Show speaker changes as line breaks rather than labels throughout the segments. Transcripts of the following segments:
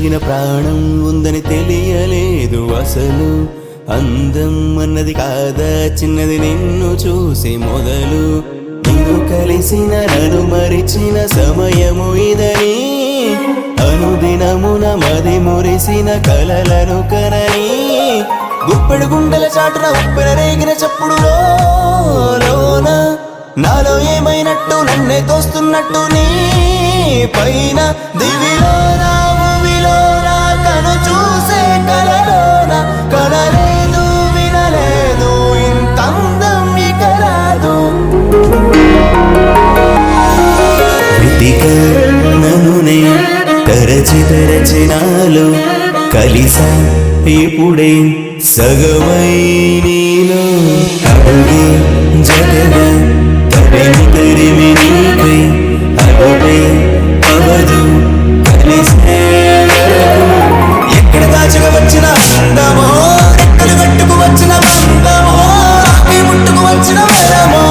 తగిన ప్రాణం ఉందని తెలియలేదు అసలు. అందం అన్నది కాదా చిన్నది నిన్ను చూసి మొదలు. నిన్ను కలిసిన నన్ను మరిచిన సమయము ఇదని, అనుదినమున మది మురిసిన కలలను కనని. గుప్పెడు గుండెల చాటున ఉప్పెన రేగిన చప్పుడు లోన నాలో ఏమైనట్టు నన్నే తోస్తున్నట్టు నీ పైన. దివిలోన భూమిలోన కను చూసే కలలోన కనలేదు వినలేదు ఇంత అందం ఇక రాదు. నన్నునే తరచి నాలో కలిసా ఇప్పుడే సగమై నీలో. అడుగే జగమే తరిమి నీకై అడుగే అవదు కలిసే. ఎక్కడ దాచుకు వచ్చిన అందమో, ఎక్కలు కట్టుకు వచ్చిన బంధమో, ముట్టుకు వచ్చిన వరమో,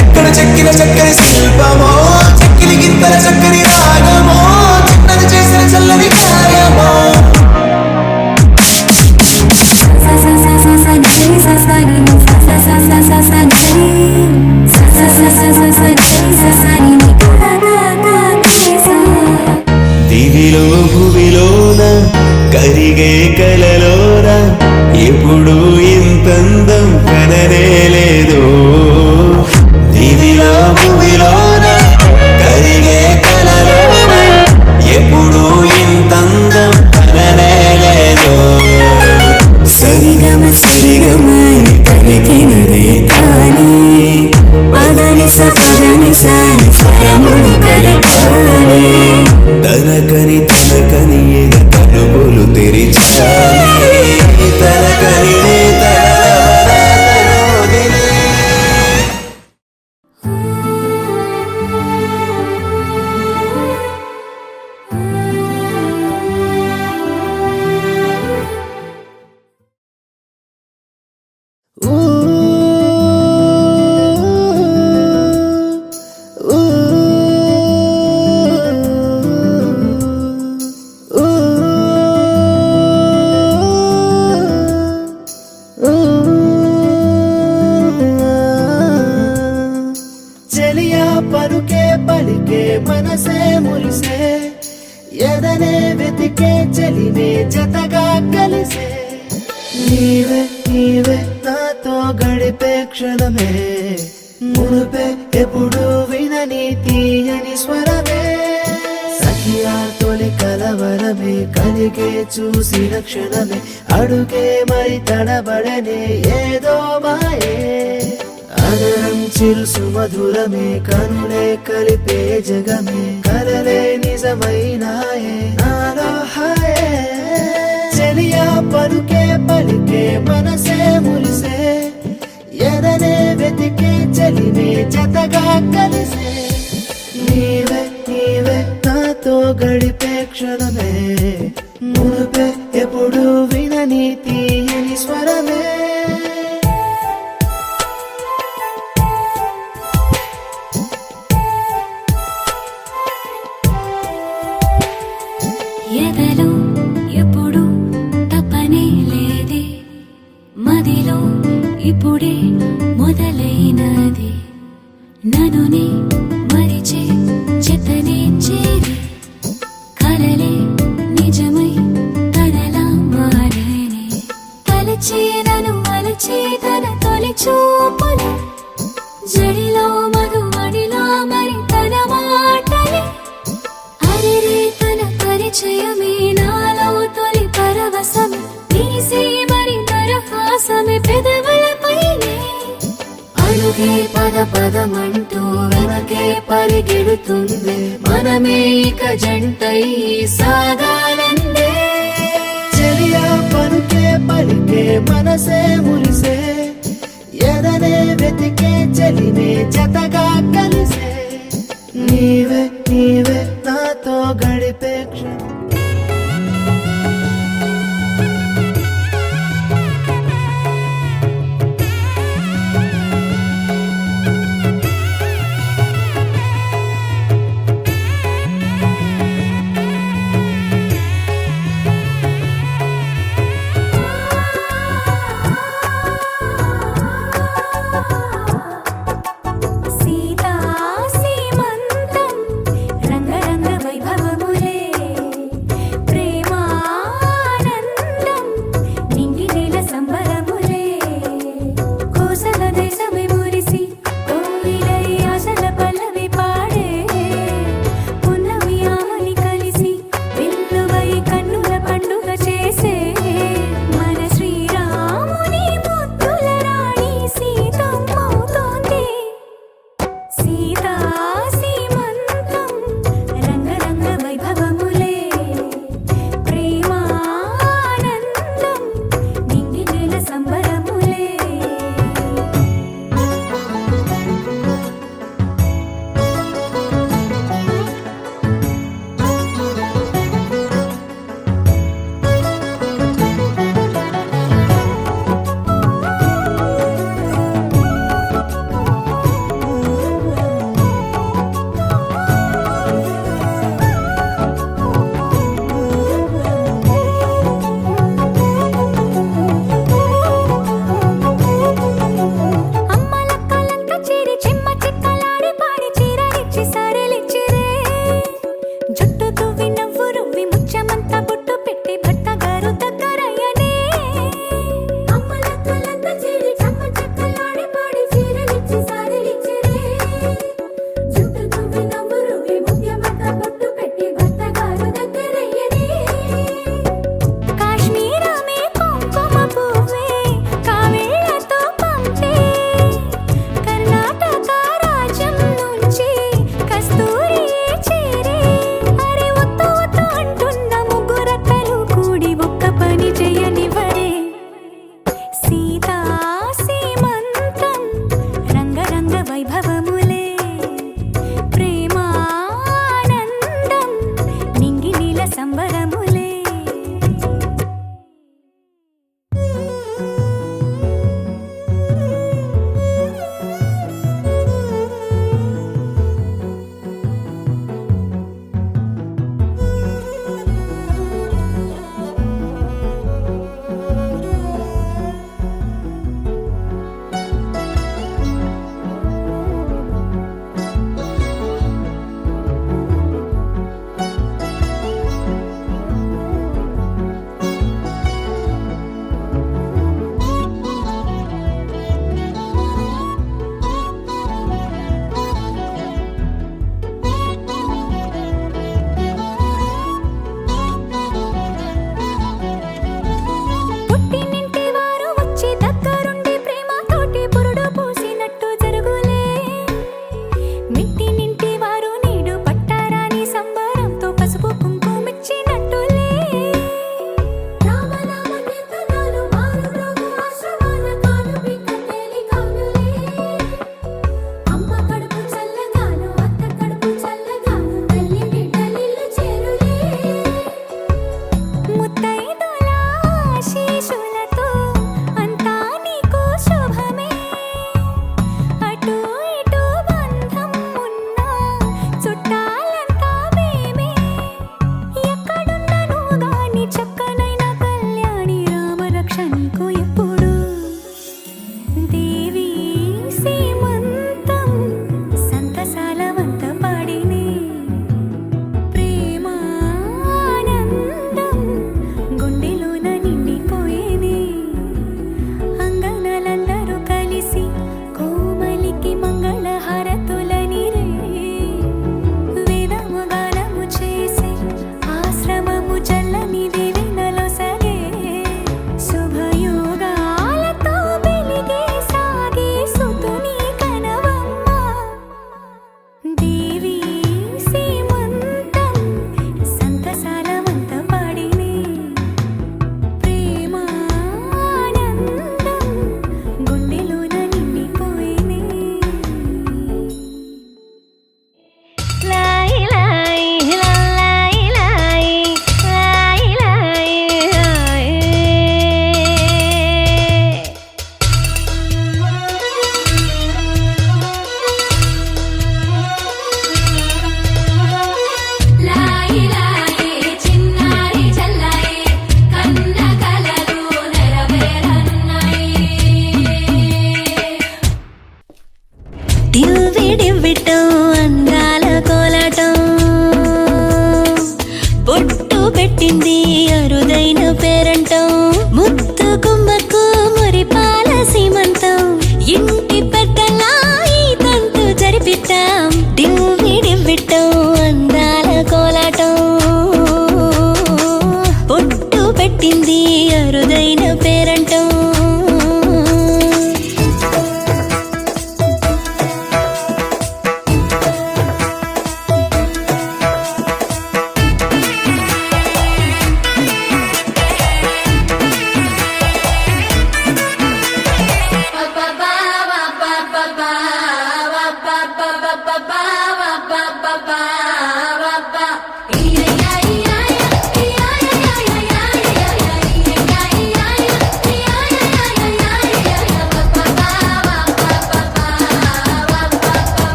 ఎక్కడ చెక్కిన చక్కని శిల్పమో, చెక్కిలి గింతల చక్కని రాగమో, చిన్నది చేసిన చల్లని కార్యమో. దివిలో భువిలోన కరిగే కలలోన ఎప్పుడు ఇంతందం కననే లేదు. దివిలో భువిలోన కరిగే కలలోన ఎప్పుడు ఇంతందం కననే లేదు. సరిగమ సరిగమ పలికినదే కానీ పదని సపదని సాని స్వరములు కలపాలి. తనకని తనకని ఎద తలుపులు తెరిచాలి. తనకని పలుకే పలికే మనసే మురిసే, ఎదనే వెతికే చలివే జతగా కలిసే. నీవే నీవే నాతో గడిపే క్షణమే, మునుపే ఎప్పుడు వినని తీయని స్వరమే. సఖియా తొలి కలవరమే కలిగే చూసిన క్షణమే, అడుగే మరి తడబడనే ఏదో మాయే. అదరం చిరుసు మధురమే కనులే కలిపే జగమే, కలలే నిజమైనాయే నాలో హాయే. చెలియా పలుకే పలికే మనసే మురిసే, ఎదనే వెతికే చలివే జతగా కలిసే. నీవే నీవే నాతో గడిపే క్షణమే, మునుపే ఎప్పుడు వినని తీయని స్వరమే.
ఎదలో ఎప్పుడు తపనే లేదే, మదిలో ఇప్పుడే మొదలైనది. నన్నునే మరిచే చెతనే చేరి, కలలే నిజమై తనలా మారేనే. తలచే నన్ను మలచే తన తొలి చూపులు, జడిలో మధుమడిలా మరి తన మాటలే. అరే తన పరిచయమే నాలో తొలి పరవశమే, తీసే మరి దరహాసమే పెదవులపైనే. అడుగే పద పదమంటూ వెనకే పరిగెడుతుంది, మనమే ఇక జంటై సాగాలందే. చెలియా పలుకే పలికే మనసే మురిసే, ఎదనే వెతికే చలివే జతగా కలిసే. నీవే నీవే నాతో గడిపే క్షణం. సంబరములే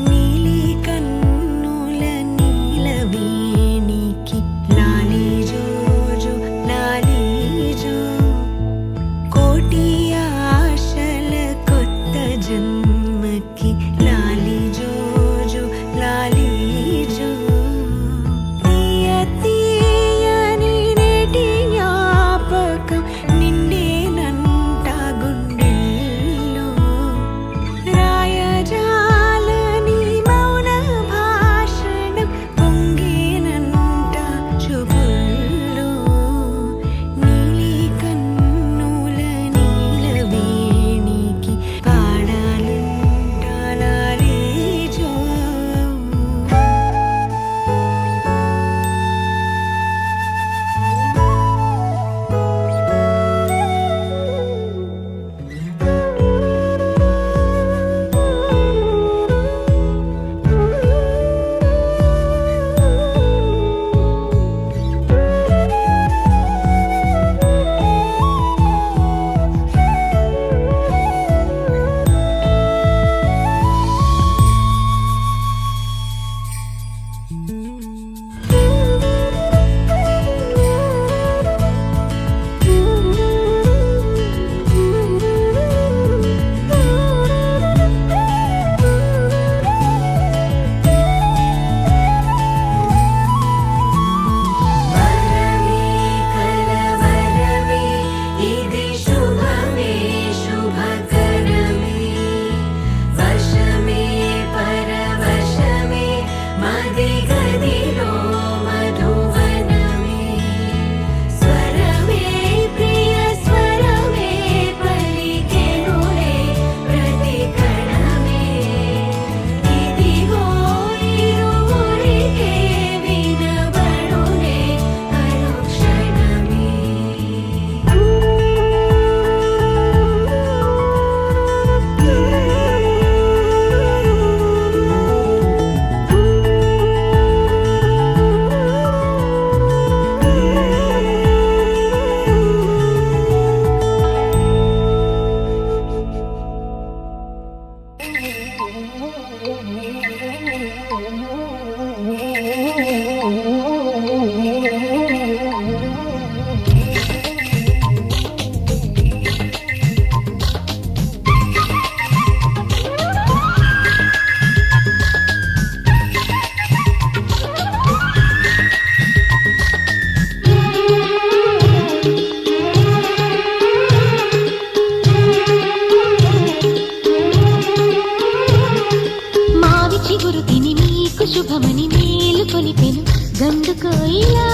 నీలి కన్నుల నీలవేణికి లాలి జోజో లాలి జో కోటి ఆశల కొత్త జన్మకి లాలి జోజో లాలి జో తీయ తీయని నేటి జ్ఞాపకం నిండేనంట గుండెల్లో రాయజాలని మౌన భాషణం పొంగేనంట చూపుల్లో నీలి కన్నుల నీలవేణికి పాడాలంట లాలి జో వరమే కలవరమే ఇది శుభమే శుభకరమే వశమే పరవశమే మది గదిలో మధువనమే స్వరమే ప్రియ స్వరమే పలికెనులే ప్రతి కణమే ఇదిగో ఇరువురికే వినబడునే అనుక్షణమే మావి చిగురు తిని మీకు శుభమని మేలు కొలిపెను గండు కోయిలా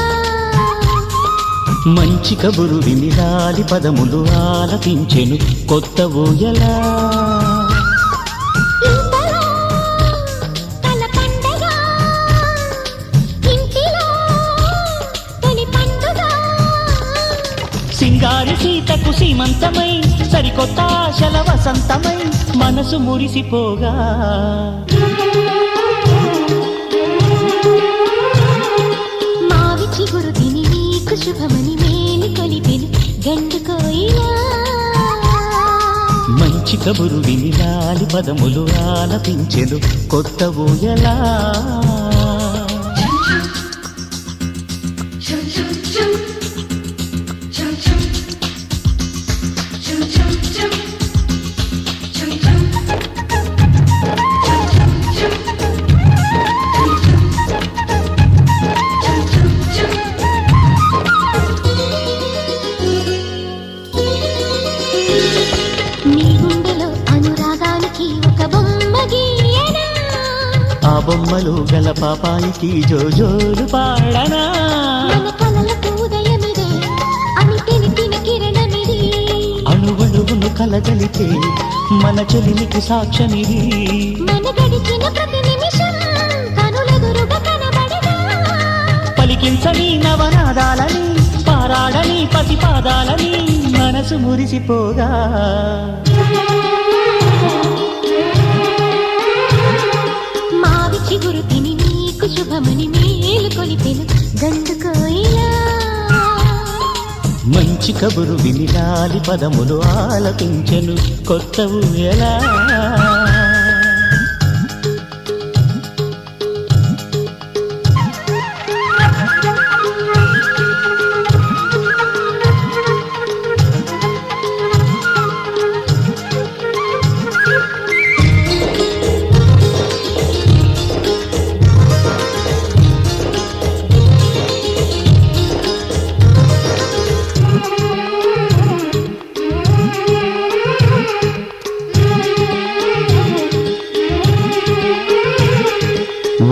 మంచి కబురు విని లాలి పదములు ఆలపించెను కొత్త ఊయలా
ఇంతలో తల పండగ ఇంటిలో తొలి పండుగ
సింగారి సీతకు సీమంతమై సరికొత్త ఆశల వసంతమై మనసు మురిసిపోగా
మావి చిగురు తిని మీకు శుభమని మేలు కొలిపెను గండు కోయిలా
మంచి కబురు విని లాలి పదములు ఆలపించెను కొత్త ఊయలా
నీ గుండెలో అనురాగానికి ఒక బొమ్మ గీయనా
ఆ బొమ్మలు గల పాపాయికి జోజోలు పాడనా
మన కలలకు ఉదయమిదే అని తెలిపిన కిరణమిది
అణువణువును కలగలితే మన చెలిమికి సాక్ష్యమిది
మన గడిచిన ప్రతి నిమిషం కనులెదురుగా కనబడదా
పలికించని నవనాదాలని పారాడని పసిపాదాలని మనసు మురిసిపోగా
మావి చిగురు తిని నీకు శుభమని మేలు కొలిపెను గండు కోయిలా
మంచి కబురు విని లాలి పదములు ఆలపించెను కొత్త ఊయలా.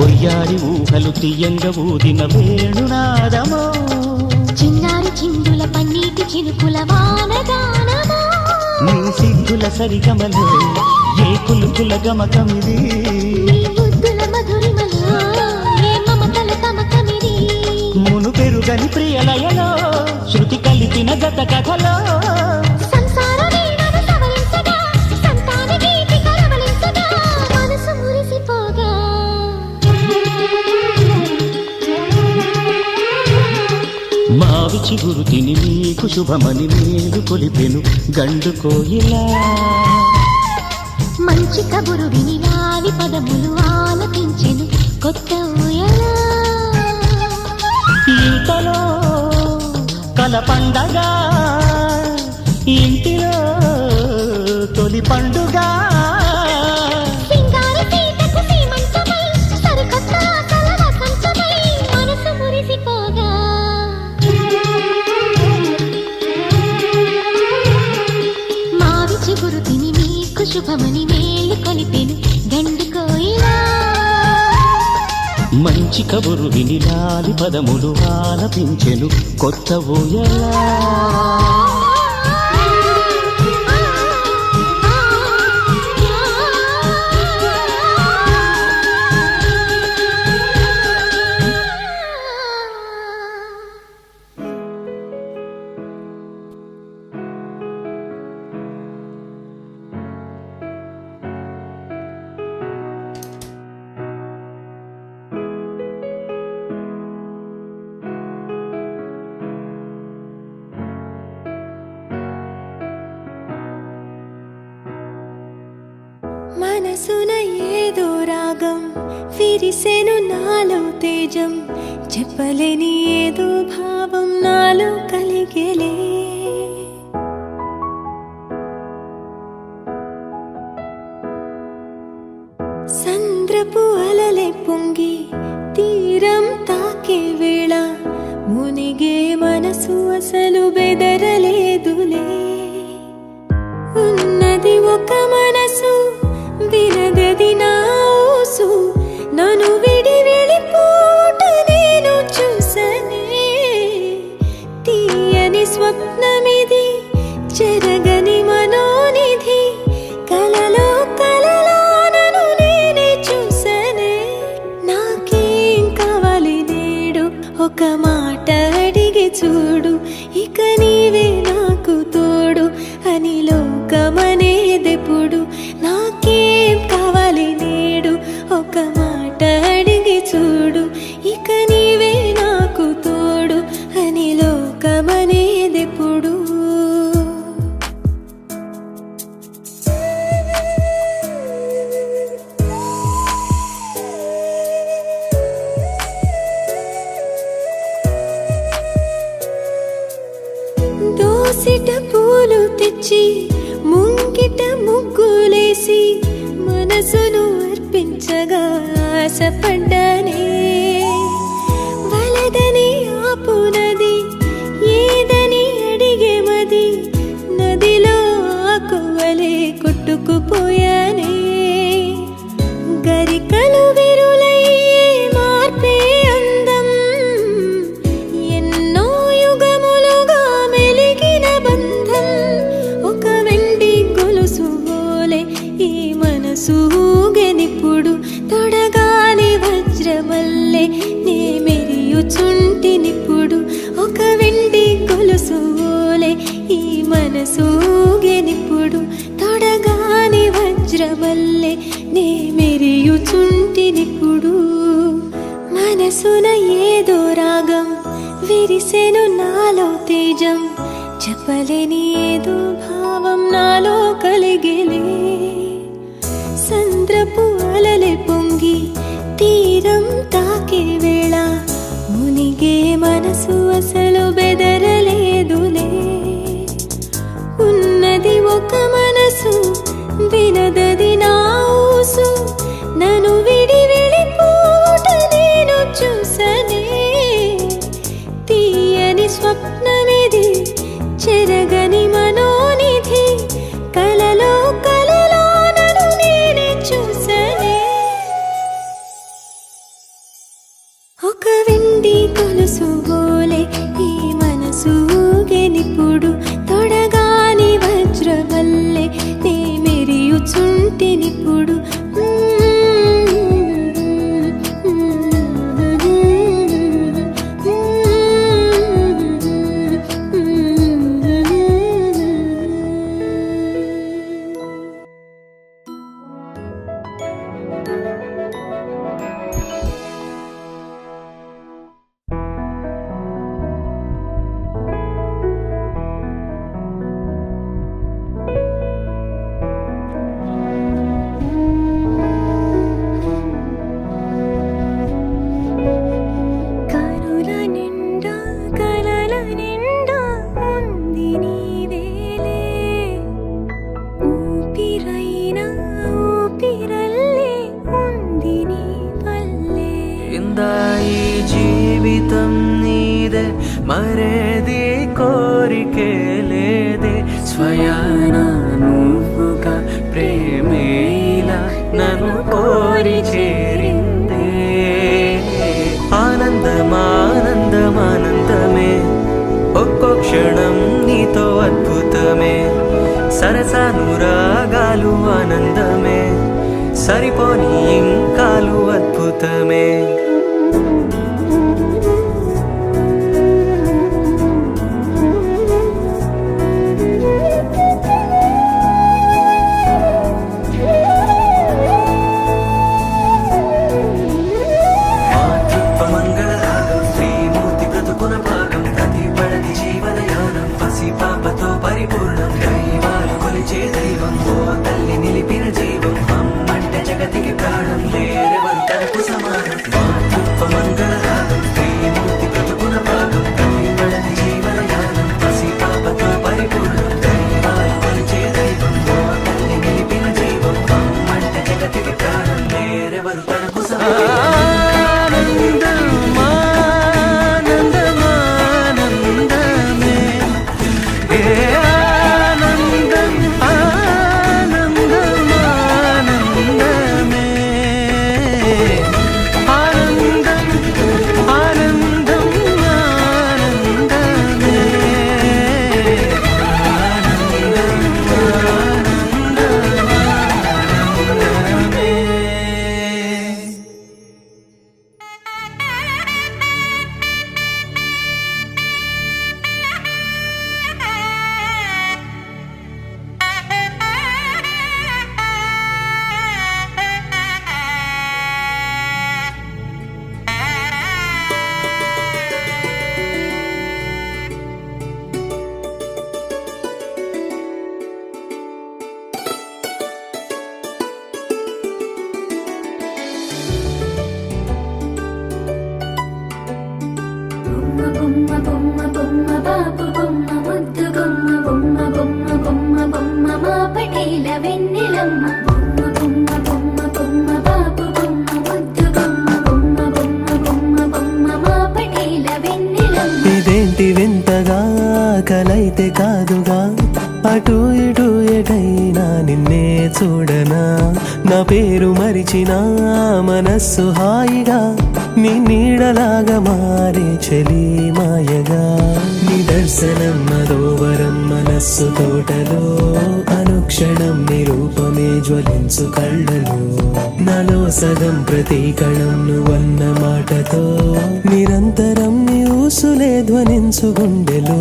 ఒయ్యారి ఊహలు తీయంగ ఊదిన వేణునాదమో,
చిన్నారి చిందుల పన్నీటి చినుకుల వానగానమో,
నీ సిగ్గుల సరిగమలో ఏ కులుకుల గమకమిది,
నీ ముద్దుల మధురిమలో ఏ మమతల తమకమిది,
మును పెరుగని ప్రియలయలో శృతి కలిపిన గత కథలో,
సంసార వీణను సవరించగా సంతాన గీతి కలవలించగా మనసు మురిసిపోగా.
మావి చిగురు తిని నీకు శుభమని మేలు కొలిపెను గండు కోయిలా.
మంచి కబురు విని లాలి పదములు ఆలపించెను కొత్త ఊయలా.
ఇంతలో కల పండగ, ఇంటిలో తొలి పండుగ,
సింగార సీతకు సీమంతమై సరికొత్త ఆశల వసంతమై మనసు మురిసిపోగా. మావి చిగురు తిని మీకు శుభమని మేలు కొలిపెను గండు కోయిలా.
మంచి కబురు విని లాలి పదములు ఆలపించెను కొత్త ఊయలా.
మనసున ఏదో రాగం విరిసెను నాలో తేజం, చెప్పలేని ఏదో భావం నాలో కలిగేలే. సంద్రపు అలలే పొంగి తీరం తాకే వేళ మునిగే మనసు అసలు బెదరలేదులే. ఉన్నది ఒక మనసు వినదది నా ఊసు, నన్ను విడి వెళ్ళిపోట నేను చూసనే. తీయని స్వప్నమిది చెరగని మనోనిధి, కలలో కలలో నన్ను నేనే చూసనే. నాకేం కావాలి నేడు ఒక మాట అడిగి చూడు, ఇక నీవే నాకు తోడు అని లోకమనేదెప్పుడు. నాకేం కావాలి నేడు ఒక మాట అడిగి చూడు, ఇక నీవే నాకు తోడు అని లోకమనేదెప్పుడు. దోసిట పూలు తెచ్చి ముంగిట ముగ్గులేసి మనసును అర్పించగా ఆశపడ్డానే. వలదని ఆపునది ఏదని అడిగే మది, నదిలో ఆకువలే కొట్టుకుపోయానే. గరికలు విరులయ్యే మార్పే అందం, ఎన్నో యుగములుగా మెలిగిన బంధం. ఒక వెండి గొలుసు ఓలే ఈ మనసు ఊగెనిప్పుడు, తొడగాని వజ్రమల్లే నే మెరియుచుంటినిప్పుడు. ఒక వెండి గొలుసు ఓలే ఈ మనసు ఊగెనిప్పుడు, తొడగాని వజ్రమల్లే నే మెరియుచుంటినిప్పుడు. మనసున ఏదో రాగం విరిసెను నాలో తేజం, చెప్పలేని ఏదో భావం నాలో కలిగేలే. సంద్రపు అలలే పొంగి తీరం తాకే వేళ, మునిగే మనసు అసలు బెదరలేదులే. ఉన్నది ఒక మనసు, వినదది నా ఊసు, నన్ను విడి వెళ్ళిపోవుట నేను చూసనే. తీయని స్వప్నమిది, చెరగని మనోనిధి, కలలో కలలో నన్ను నేనే చూసనే. ఒక వెండి కొలుసు బోలే ఈ మనసు ఊగెనిప్పుడు, తొడగాని వజ్రవల్లే నే మెరియుచుంటినిప్పుడు.
ఈ జీవితం నీదే, మరేది కోరికే లేదే. స్వయాన నువ్వుగా ప్రేమే ఇలా నన్ను కోరి చేరిందే. ఆనందమానందమానందమే, ఒక్కో క్షణం నీతో అద్భుతమే. సరసానురాగాలు ఆనందమే, సరిపోని ఇంకాలు అద్భుతమే. పరిపూర్ణం దైవాలు కొలిచే దైవం, ఓ తల్లి నిలిపిన జీవం, అమ్మంటే జగతికి ప్రాణం, లేరెవరు తనకు సమానం. మాతృత్వ మంగళ రాగం, శ్రీమూర్తి బ్రతుకున భాగం, కైవళని జీవనయానం, పసి పాపతో పరిపూర్ణం దైవాలు కొలిచే దైవం, ఓ తల్లి నిలిపిన జీవం, అమ్మంటే జగతికి ప్రాణం, లేరెవరు తనకు సమానం. ఇదేంటి వింతగా, కలైతే కాదుగా, అటు ఇటు ఎటైనా నిన్నే చూడనా. నా పేరు మరిచినా మనస్సు హాయిగా, నీ నీడలాగా మారే చలి మాయగా. నిదర్శనం అదోవరం మనస్సు తోటలో, అనుక్షణం నిరూపమే జ్వలించు కళ్ళలో. నాలో సగం ప్రతీకణం నువ్వన్న మాటతో, నిరంతరం నీ ఊసులే ధ్వనించు గుండెలో.